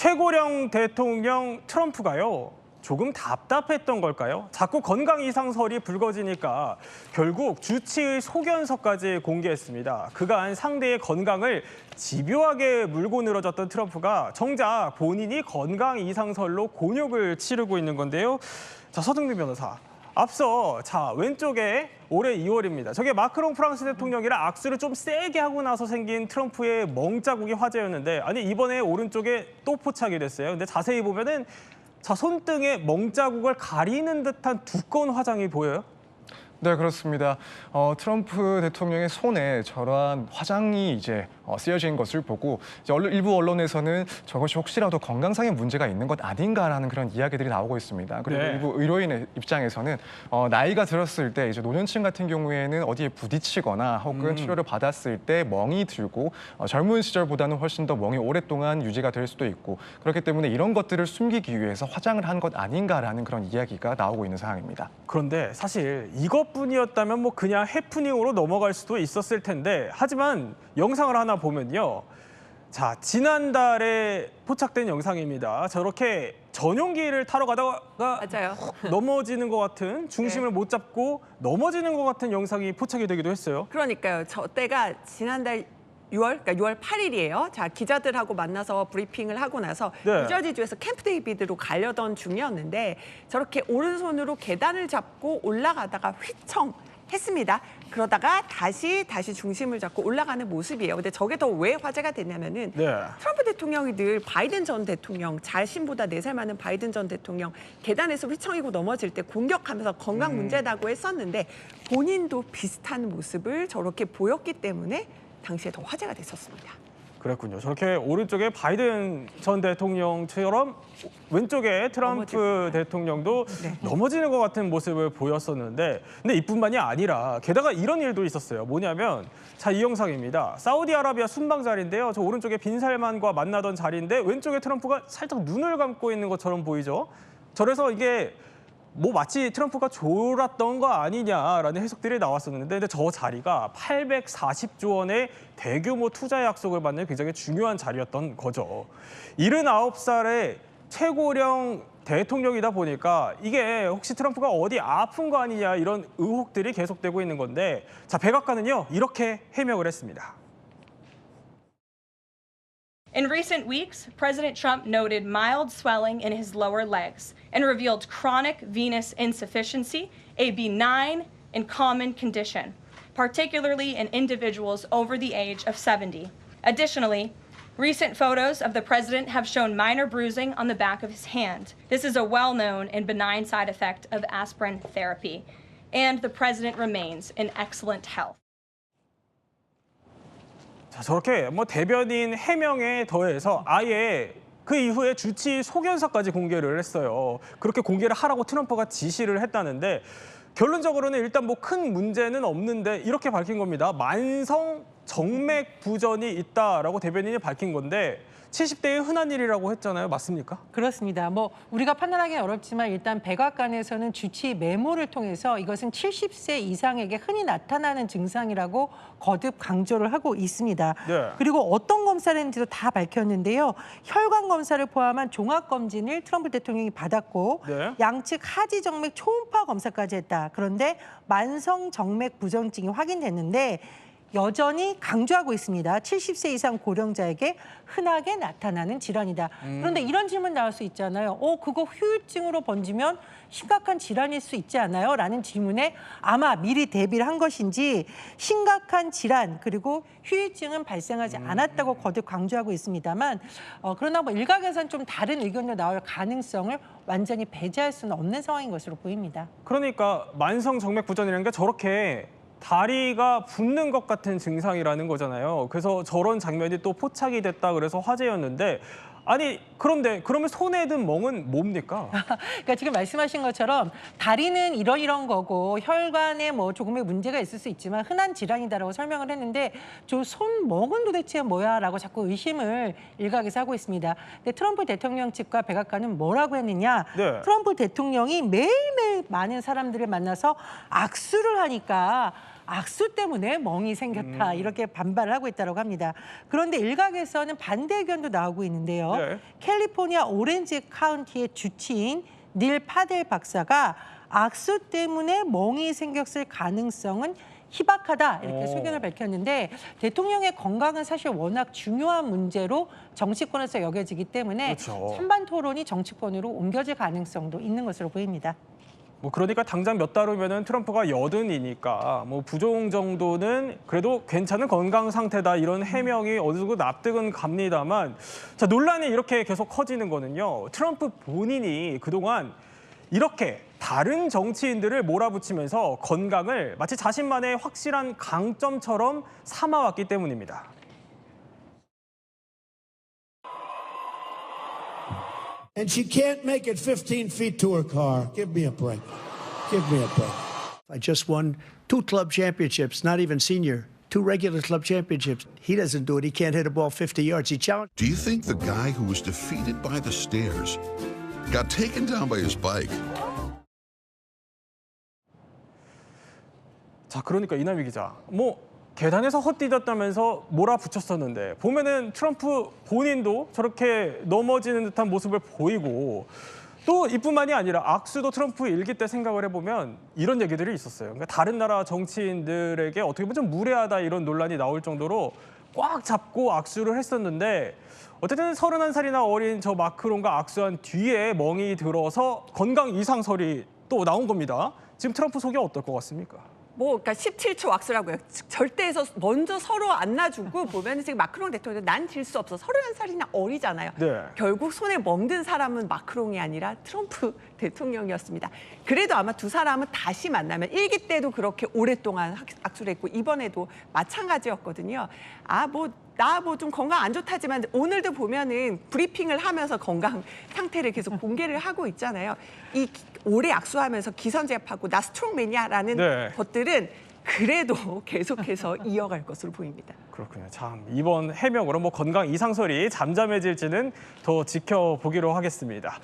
최고령 대통령 트럼프가요. 조금 답답했던 걸까요? 자꾸 건강 이상설이 불거지니까 결국 주치의 소견서까지 공개했습니다. 그간 상대의 건강을 집요하게 물고 늘어졌던 트럼프가 정작 본인이 건강 이상설로 곤욕을 치르고 있는 건데요. 자, 서동민 변호사. 앞서 왼쪽에 올해 2월입니다. 저게 마크롱 프랑스 대통령이랑 악수를 좀 세게 하고 나서 생긴 트럼프의 멍자국이 화제였는데 아니 이번에 오른쪽에 또 포착이 됐어요. 근데 자세히 보면은 손등에 멍자국을 가리는 듯한 두꺼운 화장이 보여요. 네, 그렇습니다. 트럼프 대통령의 손에 저러한 화장이 이제 쓰여진 것을 보고 이제 일부 언론에서는 저것이 혹시라도 건강상의 문제가 있는 것 아닌가라는 그런 이야기들이 나오고 있습니다. 그리고 네. 일부 의료인의 입장에서는 나이가 들었을 때 이제 노년층 같은 경우에는 어디에 부딪히거나 혹은 치료를 받았을 때 멍이 들고 젊은 시절보다는 훨씬 더 멍이 오랫동안 유지가 될 수도 있고 그렇기 때문에 이런 것들을 숨기기 위해서 화장을 한 것 아닌가라는 그런 이야기가 나오고 있는 상황입니다. 그런데 사실 이것뿐이었다면 뭐 그냥 해프닝으로 넘어갈 수도 있었을 텐데 하지만 영상을 하나 보면요. 지난달에 포착된 영상입니다. 저렇게 전용기를 타러 가다가 맞아요. 넘어지는 것 같은 중심을 못 잡고 넘어지는 것 같은 영상이 포착이 되기도 했어요. 그러니까요. 저 때가 지난달 6월, 그러니까 6월 8일이에요. 기자들하고 만나서 브리핑을 하고 나서 네. 뉴저지주에서 캠프 데이비드로 가려던 중이었는데 저렇게 오른손으로 계단을 잡고 올라가다가 휘청했습니다. 그러다가 다시 중심을 잡고 올라가는 모습이에요. 근데 저게 더 왜 화제가 됐냐면은 네. 트럼프 대통령이 늘 바이든 전 대통령, 자신보다 4살 많은 바이든 전 대통령 계단에서 휘청이고 넘어질 때 공격하면서 건강 문제다고 했었는데 본인도 비슷한 모습을 저렇게 보였기 때문에 당시에 더 화제가 됐었습니다. 그랬군요. 저렇게 오른쪽에 바이든 전 대통령처럼 왼쪽에 트럼프 대통령도 넘어지는 것 같은 모습을 보였었는데 근데 이뿐만이 아니라 게다가 이런 일도 있었어요. 뭐냐면 이 영상입니다. 사우디아라비아 순방 자리인데요. 저 오른쪽에 빈살만과 만나던 자리인데 왼쪽에 트럼프가 살짝 눈을 감고 있는 것처럼 보이죠. 저래서 이게 뭐 마치 트럼프가 졸았던 거 아니냐라는 해석들이 나왔었는데 근데 저 자리가 840조 원의 대규모 투자 약속을 받는 굉장히 중요한 자리였던 거죠. 79살의 최고령 대통령이다 보니까 이게 혹시 트럼프가 어디 아픈 거 아니냐 이런 의혹들이 계속되고 있는 건데 백악관은요 이렇게 해명을 했습니다. In recent weeks, President Trump noted mild swelling in his lower legs and revealed chronic venous insufficiency, a benign and common condition, particularly in individuals over the age of 70. Additionally, recent photos of the president have shown minor bruising on the back of his hand. This is a well-known and benign side effect of aspirin therapy, and the president remains in excellent health. 저렇게 뭐 대변인 해명에 더해서 아예 그 이후에 주치 소견서까지 공개를 했어요. 그렇게 공개를 하라고 트럼프가 지시를 했다는데 결론적으로는 일단 뭐 큰 문제는 없는데 이렇게 밝힌 겁니다. 만성 정맥 부전이 있다라고 대변인이 밝힌 건데 70대의 흔한 일이라고 했잖아요. 맞습니까? 그렇습니다. 뭐 우리가 판단하기는 어렵지만 일단 백악관에서는 주치 메모를 통해서 이것은 70세 이상에게 흔히 나타나는 증상이라고 거듭 강조를 하고 있습니다. 네. 그리고 어떤 검사를 했는지도 다 밝혔는데요. 혈관 검사를 포함한 종합 검진을 트럼프 대통령이 받았고 네. 양측 하지 정맥 초음파 검사까지 했다. 그런데 만성 정맥 부전증이 확인됐는데 여전히 강조하고 있습니다. 70세 이상 고령자에게 흔하게 나타나는 질환이다. 그런데 이런 질문 나올 수 있잖아요. 그거 후유증으로 번지면 심각한 질환일 수 있지 않아요? 라는 질문에 아마 미리 대비를 한 것인지 심각한 질환 그리고 후유증은 발생하지 않았다고 거듭 강조하고 있습니다만 그러나 뭐 일각에서는 좀 다른 의견도 나올 가능성을 완전히 배제할 수는 없는 상황인 것으로 보입니다. 그러니까 만성 정맥 부전이라는 게 저렇게 다리가 붓는 것 같은 증상이라는 거잖아요. 그래서 저런 장면이 또 포착이 됐다 그래서 화제였는데 아니 그런데 그러면 손에 든 멍은 뭡니까? 그러니까 지금 말씀하신 것처럼 다리는 이런 거고 혈관에 뭐 조금의 문제가 있을 수 있지만 흔한 질환이다라고 설명을 했는데 저 손멍은 도대체 뭐야라고 자꾸 의심을 일각에서 하고 있습니다. 근데 트럼프 대통령 측과 백악관은 뭐라고 했느냐? 네. 트럼프 대통령이 매일매일 많은 사람들을 만나서 악수를 하니까 악수 때문에 멍이 생겼다 이렇게 반발을 하고 있다고 합니다. 그런데 일각에서는 반대 의견도 나오고 있는데요. 네. 캘리포니아 오렌지 카운티의 주치인 닐 파델 박사가 악수 때문에 멍이 생겼을 가능성은 희박하다 이렇게 소견을 밝혔는데 대통령의 건강은 사실 워낙 중요한 문제로 정치권에서 여겨지기 때문에 그렇죠. 찬반 토론이 정치권으로 옮겨질 가능성도 있는 것으로 보입니다. 뭐 그러니까 당장 몇 달 후면은 트럼프가 여든이니까 뭐 부종 정도는 그래도 괜찮은 건강 상태다 이런 해명이 어느 정도 납득은 갑니다만 자 논란이 이렇게 계속 커지는 거는요. 트럼프 본인이 그동안 이렇게 다른 정치인들을 몰아붙이면서 건강을 마치 자신만의 확실한 강점처럼 삼아왔기 때문입니다. And she can't make it 15 feet to her car. Give me a break. Give me a break. I just won 2 club championships, not even senior. 2 regular club championships. He doesn't do it. He can't hit a ball 50 yards. He challenged. Do you think the guy who was defeated by the stairs got taken down by his bike? 자, 그러니까 이남희 기자, 뭐 계단에서 헛디뎠다면서 몰아붙였었는데 보면은 트럼프 본인도 저렇게 넘어지는 듯한 모습을 보이고 또 이뿐만이 아니라 악수도 트럼프 일기 때 생각을 해보면 이런 얘기들이 있었어요. 그러니까 다른 나라 정치인들에게 어떻게 보면 좀 무례하다 이런 논란이 나올 정도로 꽉 잡고 악수를 했었는데 어쨌든 31살이나 어린 저 마크롱과 악수한 뒤에 멍이 들어서 건강 이상설이 또 나온 겁니다. 지금 트럼프 속이 어떨 것 같습니까? 뭐, 그러니까 17초 왁스라고요. 절대에서 먼저 서로 안아주고 보면 지금 마크롱 대통령 난 질 수 없어. 31살이나 어리잖아요. 네. 결국 손에 멍든 사람은 마크롱이 아니라 트럼프 대통령이었습니다. 그래도 아마 두 사람은 다시 만나면 일기 때도 그렇게 오랫동안 악수를 했고 이번에도 마찬가지였거든요. 나 뭐 좀 건강 안 좋다지만 오늘도 보면은 브리핑을 하면서 건강 상태를 계속 공개를 하고 있잖아요. 이 오래 악수하면서 기선제압하고 나 스트롱맨이야라는 네. 것들은 그래도 계속해서 이어갈 것으로 보입니다. 그렇군요. 참 이번 해명으로 뭐 건강 이상설이 잠잠해질지는 더 지켜보기로 하겠습니다.